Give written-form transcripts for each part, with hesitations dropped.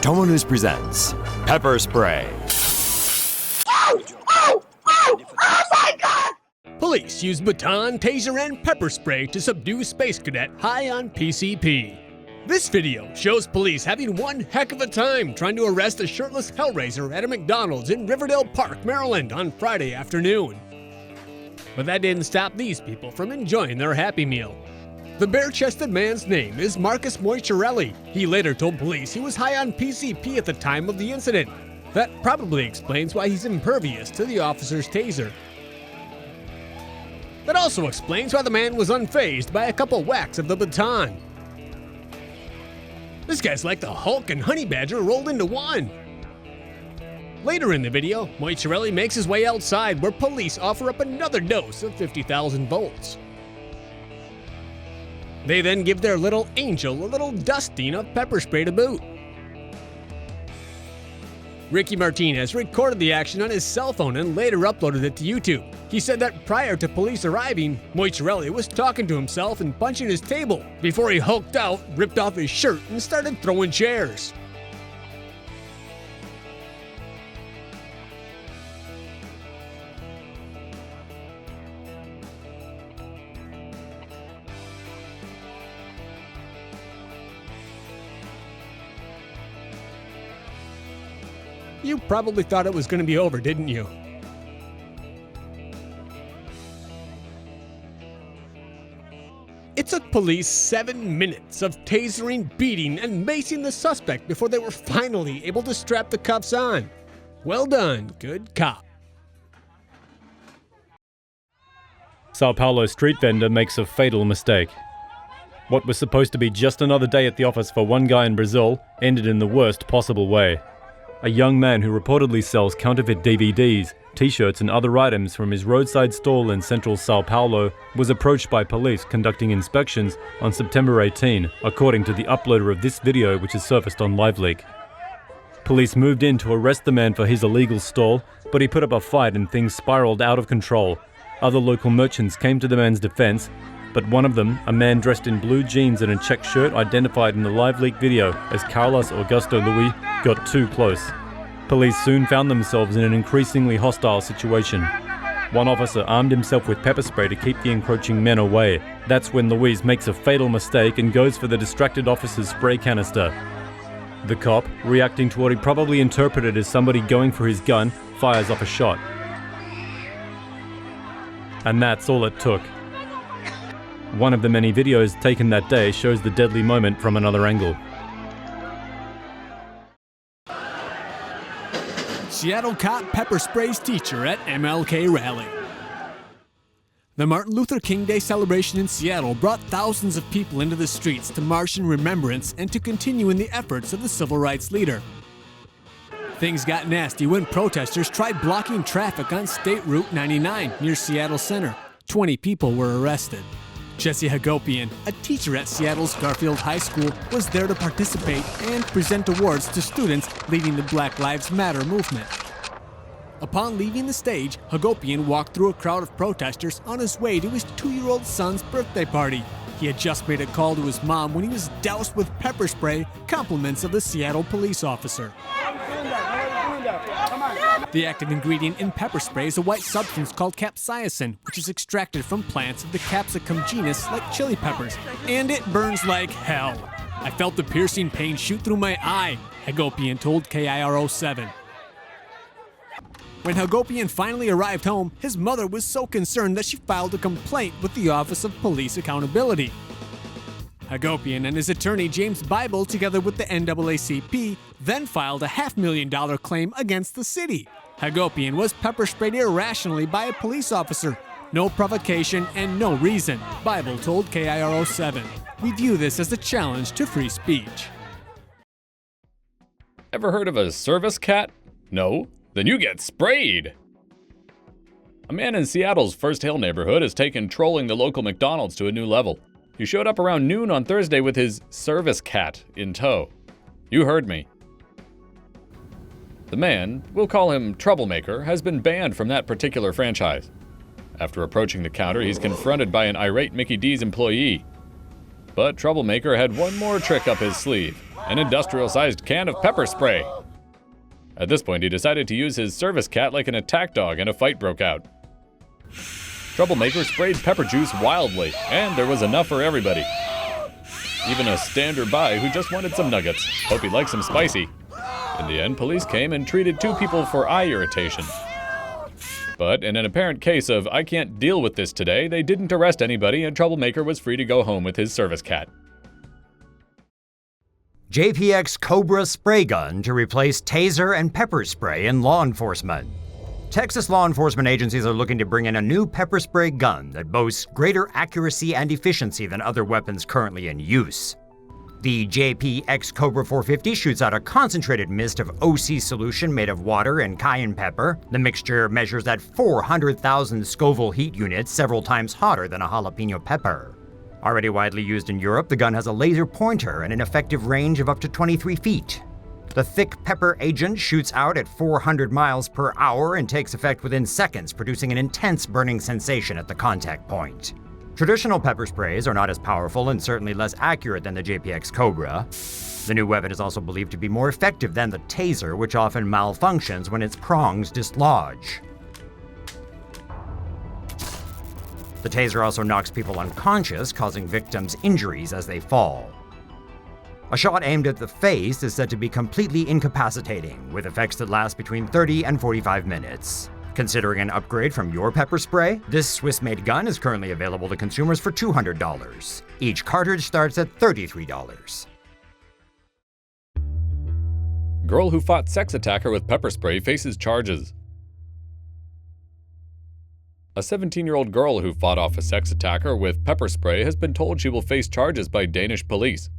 TomoNews presents Pepper Spray. Oh my God! Police use baton, taser, and pepper spray to subdue space cadet high on PCP. This video shows police having one heck of a time trying to arrest a shirtless hellraiser at a McDonald's in Riverdale Park, Maryland on Friday afternoon. But that didn't stop these people from enjoying their Happy Meal. The bare-chested man's name is Marcus Moicharelli. He later told police he was high on PCP at the time of the incident. That probably explains why he's impervious to the officer's taser. That also explains why the man was unfazed by a couple whacks of the baton. This guy's like the Hulk and Honey Badger rolled into one. Later in the video, Moicharelli makes his way outside where police offer up another dose of 50,000 volts. They then give their little angel a little dusting of pepper spray to boot. Ricky Martinez recorded the action on his cell phone and later uploaded it to YouTube. He said that prior to police arriving, Moicharelli was talking to himself and punching his table before he hulked out, ripped off his shirt, and started throwing chairs. You probably thought it was going to be over, didn't you? It took police 7 minutes of tasering, beating, and macing the suspect before they were finally able to strap the cuffs on. Well done, good cop. Sao Paulo street vendor makes a fatal mistake. What was supposed to be just another day at the office for one guy in Brazil ended in the worst possible way. A young man who reportedly sells counterfeit DVDs, t-shirts and other items from his roadside stall in central Sao Paulo was approached by police conducting inspections on September 18, according to the uploader of this video which has surfaced on LiveLeak. Police moved in to arrest the man for his illegal stall, but he put up a fight and things spiraled out of control. Other local merchants came to the man's defense, but one of them, a man dressed in blue jeans and a checked shirt identified in the LiveLeak video as Carlos Augusto Luis, got too close. Police soon found themselves in an increasingly hostile situation. One officer armed himself with pepper spray to keep the encroaching men away. That's when Luis makes a fatal mistake and goes for the distracted officer's spray canister. The cop, reacting to what he probably interpreted as somebody going for his gun, fires off a shot. And that's all it took. One of the many videos taken that day shows the deadly moment from another angle. Seattle cop pepper sprays teacher at MLK rally. The Martin Luther King Day celebration in Seattle brought thousands of people into the streets to march in remembrance and to continue in the efforts of the civil rights leader. Things got nasty when protesters tried blocking traffic on State Route 99 near Seattle Center. 20 people were arrested. Jesse Hagopian, a teacher at Seattle's Garfield High School, was there to participate and present awards to students leading the Black Lives Matter movement. Upon leaving the stage, Hagopian walked through a crowd of protesters on his way to his 2-year-old son's birthday party. He had just made a call to his mom when he was doused with pepper spray, compliments of the Seattle police officer. The active ingredient in pepper spray is a white substance called capsaicin, which is extracted from plants of the capsicum genus like chili peppers, and it burns like hell. I felt the piercing pain shoot through my eye, Hagopian told KIRO7. When Hagopian finally arrived home, his mother was so concerned that she filed a complaint with the Office of Police Accountability. Hagopian and his attorney James Bible, together with the NAACP, then filed a $500,000 claim against the city. Hagopian was pepper sprayed irrationally by a police officer. No provocation and no reason, Bible told KIRO7. We view this as a challenge to free speech. Ever heard of a service cat? No? Then you get sprayed! A man in Seattle's First Hill neighborhood has taken trolling the local McDonald's to a new level. He showed up around noon on Thursday with his service cat in tow. You heard me. The man, we'll call him Troublemaker, has been banned from that particular franchise. After approaching the counter, he's confronted by an irate Mickey D's employee. But Troublemaker had one more trick up his sleeve. an industrial-sized can of pepper spray. At this point, he decided to use his service cat like an attack dog, and a fight broke out. Troublemaker sprayed pepper juice wildly, and there was enough for everybody. Even a stander-by who just wanted some nuggets. Hope he likes them spicy. In the end, police came and treated 2 people for eye irritation. But in an apparent case of "I can't deal with this today," they didn't arrest anybody, and Troublemaker was free to go home with his service cat. JPX Cobra spray gun to replace taser and pepper spray in law enforcement. Texas law enforcement agencies are looking to bring in a new pepper spray gun that boasts greater accuracy and efficiency than other weapons currently in use. The JPX Cobra 450 shoots out a concentrated mist of OC solution made of water and cayenne pepper. The mixture measures at 400,000 Scoville heat units, several times hotter than a jalapeno pepper. Already widely used in Europe, the gun has a laser pointer and an effective range of up to 23 feet. The thick pepper agent shoots out at 400 miles per hour and takes effect within seconds, producing an intense burning sensation at the contact point. Traditional pepper sprays are not as powerful and certainly less accurate than the JPX Cobra. The new weapon is also believed to be more effective than the taser, which often malfunctions when its prongs dislodge. The taser also knocks people unconscious, causing victims injuries as they fall. A shot aimed at the face is said to be completely incapacitating, with effects that last between 30 and 45 minutes. Considering an upgrade from your pepper spray, this Swiss-made gun is currently available to consumers for $200. Each cartridge starts at $33. Girl who fought sex attacker with pepper spray faces charges. A 17-year-old girl who fought off a sex attacker with pepper spray has been told she will face charges by Danish police.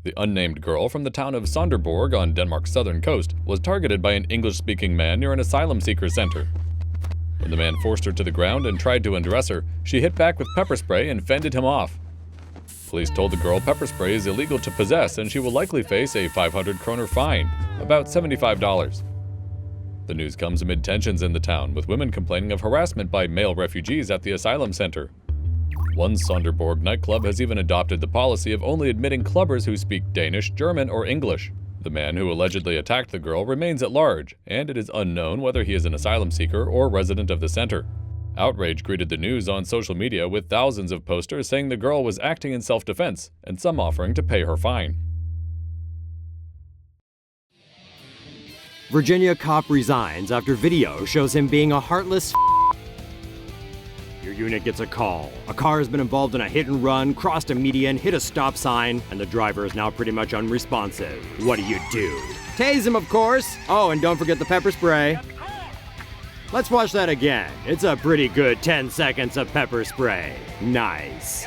The unnamed girl from the town of Sonderborg on Denmark's southern coast was targeted by an English-speaking man near an asylum seeker center. When the man forced her to the ground and tried to undress her, she hit back with pepper spray and fended him off. Police told the girl pepper spray is illegal to possess and she will likely face a 500 kroner fine, about $75. The news comes amid tensions in the town, with women complaining of harassment by male refugees at the asylum center. One Sonderborg nightclub has even adopted the policy of only admitting clubbers who speak Danish, German, or English. The man who allegedly attacked the girl remains at large, and it is unknown whether he is an asylum seeker or resident of the center. Outrage greeted the news on social media, with thousands of posters saying the girl was acting in self-defense, and some offering to pay her fine. Virginia cop resigns after video shows him being a heartless Your unit gets a call. A car has been involved in a hit and run, crossed a median, hit a stop sign, and the driver is now pretty much unresponsive. What do? Tase him, of course! Oh, and don't forget the pepper spray. Let's watch that again. It's a pretty good 10 seconds of pepper spray. Nice.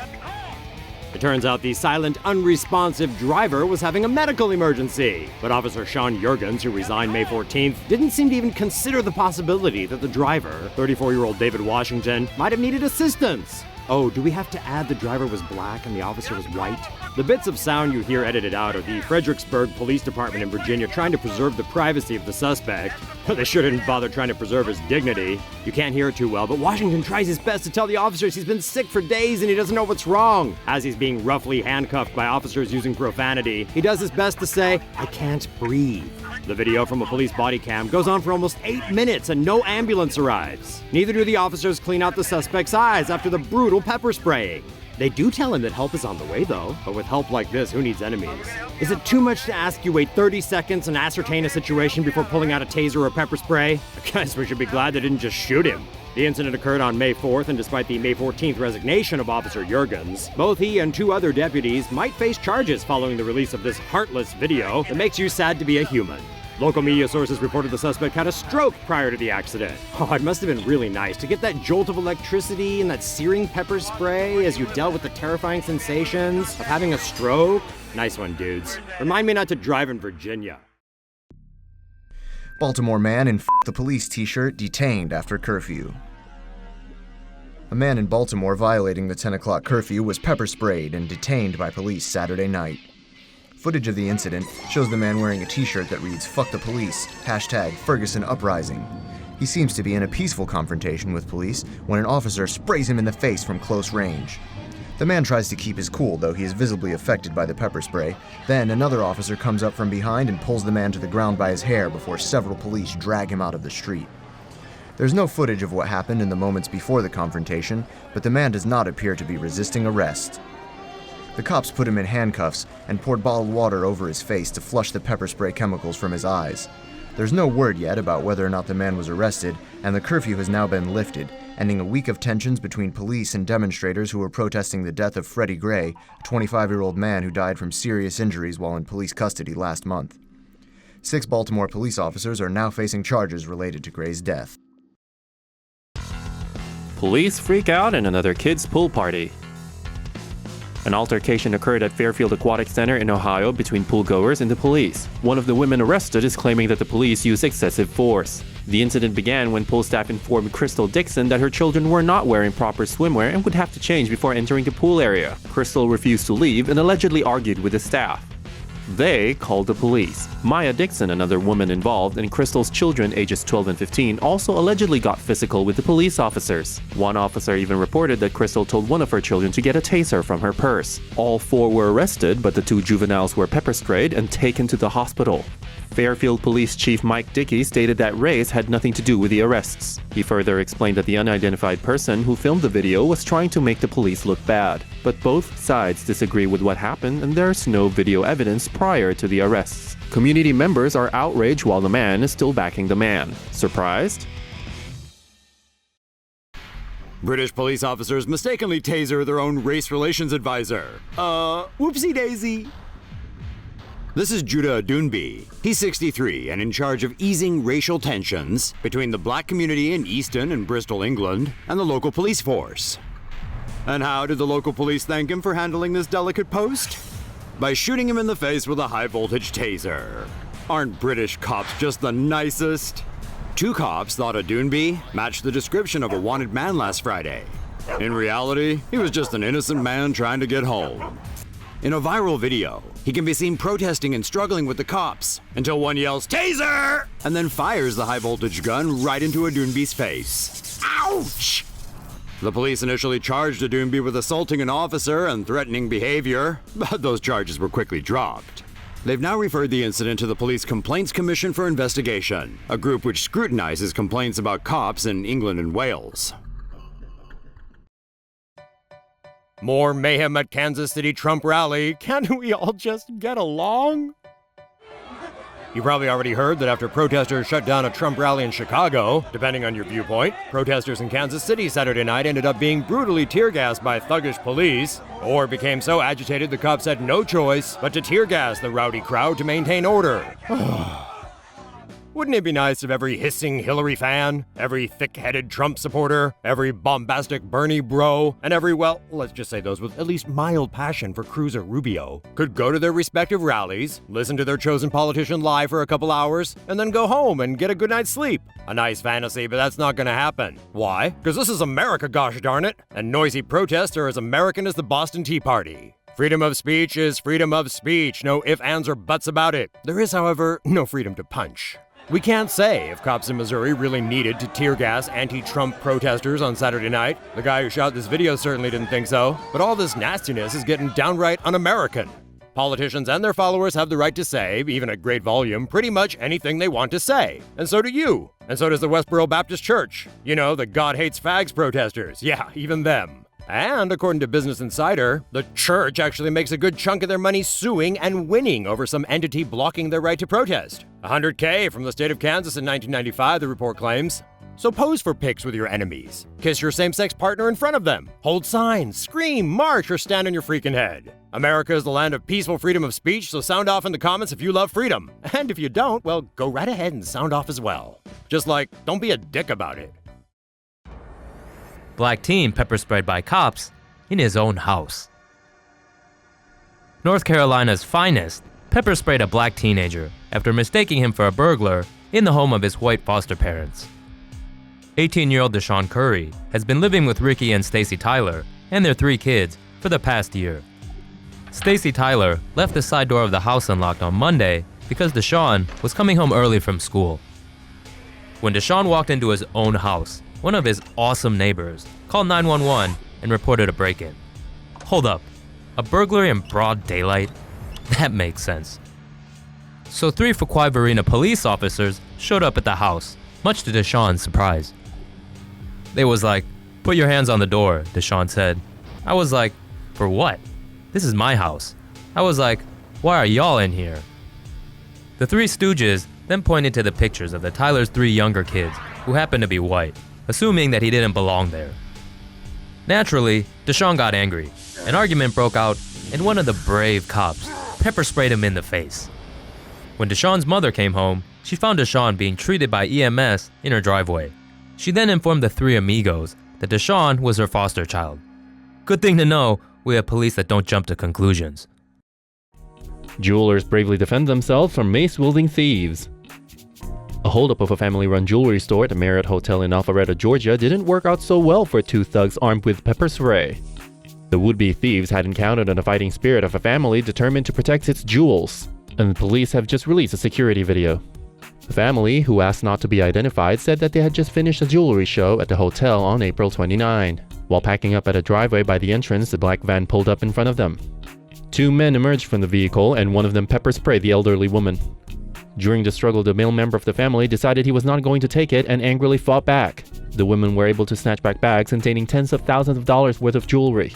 It turns out the silent, unresponsive driver was having a medical emergency. But Officer Sean Jurgens, who resigned May 14th, didn't seem to even consider the possibility that the driver, 34-year-old David Washington, might have needed assistance. Oh, do we have to add the driver was black and the officer was white? The bits of sound you hear edited out are the Fredericksburg Police Department in Virginia trying to preserve the privacy of the suspect. They shouldn't bother trying to preserve his dignity. You can't hear it too well, but Washington tries his best to tell the officers he's been sick for days and he doesn't know what's wrong. As he's being roughly handcuffed by officers using profanity, he does his best to say, "I can't breathe." The video from a police body cam goes on for almost 8 minutes and no ambulance arrives. Neither do the officers clean out the suspect's eyes after the brutal pepper spraying. They do tell him that help is on the way though, but with help like this, who needs enemies? Is it too much to ask you wait 30 seconds and ascertain a situation before pulling out a taser or pepper spray? I guess we should be glad they didn't just shoot him. The incident occurred on May 4th, and despite the May 14th resignation of Officer Jurgens, both he and 2 other deputies might face charges following the release of this heartless video that makes you sad to be a human. Local media sources reported the suspect had a stroke prior to the accident. Oh, it must have been really nice to get that jolt of electricity and that searing pepper spray as you dealt with the terrifying sensations of having a stroke. Nice one, dudes. Remind me not to drive in Virginia. Baltimore man in F the police t-shirt detained after curfew. A man in Baltimore violating the 10 o'clock curfew was pepper sprayed and detained by police Saturday night. Footage of the incident shows the man wearing a t-shirt that reads "Fuck the police, #Ferguson Uprising." He seems to be in a peaceful confrontation with police when an officer sprays him in the face from close range. The man tries to keep his cool, though he is visibly affected by the pepper spray. Then another officer comes up from behind and pulls the man to the ground by his hair before several police drag him out of the street. There's no footage of what happened in the moments before the confrontation, but the man does not appear to be resisting arrest. The cops put him in handcuffs and poured bottled water over his face to flush the pepper spray chemicals from his eyes. There's no word yet about whether or not the man was arrested, and the curfew has now been lifted, ending a week of tensions between police and demonstrators who were protesting the death of Freddie Gray, a 25-year-old man who died from serious injuries while in police custody last month. 6 Baltimore police officers are now facing charges related to Gray's death. Police freak out in another kid's pool party. An altercation occurred at Fairfield Aquatic Center in Ohio between poolgoers and the police. One of the women arrested is claiming that the police used excessive force. The incident began when pool staff informed Crystal Dixon that her children were not wearing proper swimwear and would have to change before entering the pool area. Crystal refused to leave and allegedly argued with the staff. They called the police. Maya Dixon, another woman involved, and Crystal's children ages 12 and 15 also allegedly got physical with the police officers. One officer even reported that Crystal told one of her children to get a taser from her purse. All 4 were arrested, but the 2 juveniles were pepper sprayed and taken to the hospital. Fairfield Police Chief Mike Dickey stated that race had nothing to do with the arrests. He further explained that the unidentified person who filmed the video was trying to make the police look bad. But both sides disagree with what happened, and there's no video evidence prior to the arrests. Community members are outraged while the man is still backing the man. Surprised? British police officers mistakenly taser their own race relations advisor. Whoopsie daisy. This is Judah Doonby. He's 63 and in charge of easing racial tensions between the black community in Easton and Bristol, England, and the local police force. And how did the local police thank him for handling this delicate post? By shooting him in the face with a high-voltage taser. Aren't British cops just the nicest? 2 cops thought a Doonby matched the description of a wanted man last Friday. In reality, he was just an innocent man trying to get home. In a viral video, he can be seen protesting and struggling with the cops until one yells, "Taser!" and then fires the high-voltage gun right into a Doonby's face. Ouch! The police initially charged a Doonby with assaulting an officer and threatening behavior, but those charges were quickly dropped. They've now referred the incident to the Police Complaints Commission for investigation, a group which scrutinizes complaints about cops in England and Wales. More mayhem at Kansas City Trump rally. Can't we all just get along? You probably already heard that after protesters shut down a Trump rally in Chicago, depending on your viewpoint, protesters in Kansas City Saturday night ended up being brutally tear-gassed by thuggish police, or became so agitated the cops had no choice but to tear-gas the rowdy crowd to maintain order. Wouldn't it be nice if every hissing Hillary fan, every thick-headed Trump supporter, every bombastic Bernie bro, and every, well, let's just say those with at least mild passion for Cruz or Rubio, could go to their respective rallies, listen to their chosen politician live for a couple hours, and then go home and get a good night's sleep? A nice fantasy, but that's not gonna happen. Why? Because this is America, gosh darn it, and noisy protests are as American as the Boston Tea Party. Freedom of speech is freedom of speech, no ifs, ands, or buts about it. There is, however, no freedom to punch. We can't say if cops in Missouri really needed to tear gas anti-Trump protesters on Saturday night. The guy who shot this video certainly didn't think so. But all this nastiness is getting downright un-American. Politicians and their followers have the right to say, even at great volume, pretty much anything they want to say. And so do you. And so does the Westboro Baptist Church. You know, the God hates fags protesters. Yeah, even them. And according to Business Insider, the church actually makes a good chunk of their money suing and winning over some entity blocking their right to protest. $100K from the state of Kansas in 1995, the report claims. So pose for pics with your enemies. Kiss your same-sex partner in front of them. Hold signs, scream, march, or stand on your freaking head. America is the land of peaceful freedom of speech, so sound off in the comments if you love freedom. And if you don't, well, go right ahead and sound off as well. Just like, don't be a dick about it. Black teen pepper sprayed by cops in his own house. North Carolina's finest pepper sprayed a black teenager after mistaking him for a burglar in the home of his white foster parents. 18-year-old Deshaun Curry has been living with Ricky and Stacy Tyler and their 3 kids for the past year. Stacy Tyler left the side door of the house unlocked on Monday because Deshaun was coming home early from school. When Deshaun walked into his own house, one of his awesome neighbors called 911 and reported a break-in. Hold up. A burglary in broad daylight? That makes sense. So 3 Fuquay Varina police officers showed up at the house, much to Deshawn's surprise. They was like, "Put your hands on the door," Deshawn said. I was like, "For what? This is my house." I was like, "Why are y'all in here?" The 3 stooges then pointed to the pictures of the Tyler's 3 younger kids, who happened to be white, assuming that he didn't belong there. Naturally, Deshawn got angry. An argument broke out, and one of the brave cops pepper sprayed him in the face. When Deshawn's mother came home, she found Deshawn being treated by EMS in her driveway. She then informed the 3 amigos that Deshawn was her foster child. Good thing to know, we have police that don't jump to conclusions. Jewelers bravely defend themselves from mace-wielding thieves. A holdup of a family-run jewelry store at the Marriott Hotel in Alpharetta, Georgia didn't work out so well for 2 thugs armed with pepper spray. The would-be thieves had encountered the fighting spirit of a family determined to protect its jewels, and the police have just released a security video. The family, who asked not to be identified, said that they had just finished a jewelry show at the hotel on April 29. While packing up at a driveway by the entrance, the black van pulled up in front of them. 2 men emerged from the vehicle, and one of them pepper sprayed the elderly woman. During the struggle, the male member of the family decided he was not going to take it and angrily fought back. The women were able to snatch back bags containing tens of thousands of dollars worth of jewelry.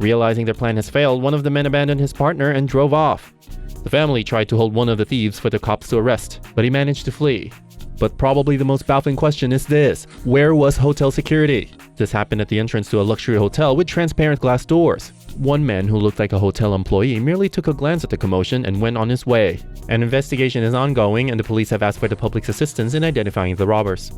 Realizing their plan has failed, one of the men abandoned his partner and drove off. The family tried to hold one of the thieves for the cops to arrest, but he managed to flee. But probably the most baffling question is this: where was hotel security? This happened at the entrance to a luxury hotel with transparent glass doors. One man, who looked like a hotel employee, merely took a glance at the commotion and went on his way. An investigation is ongoing, and the police have asked for the public's assistance in identifying the robbers.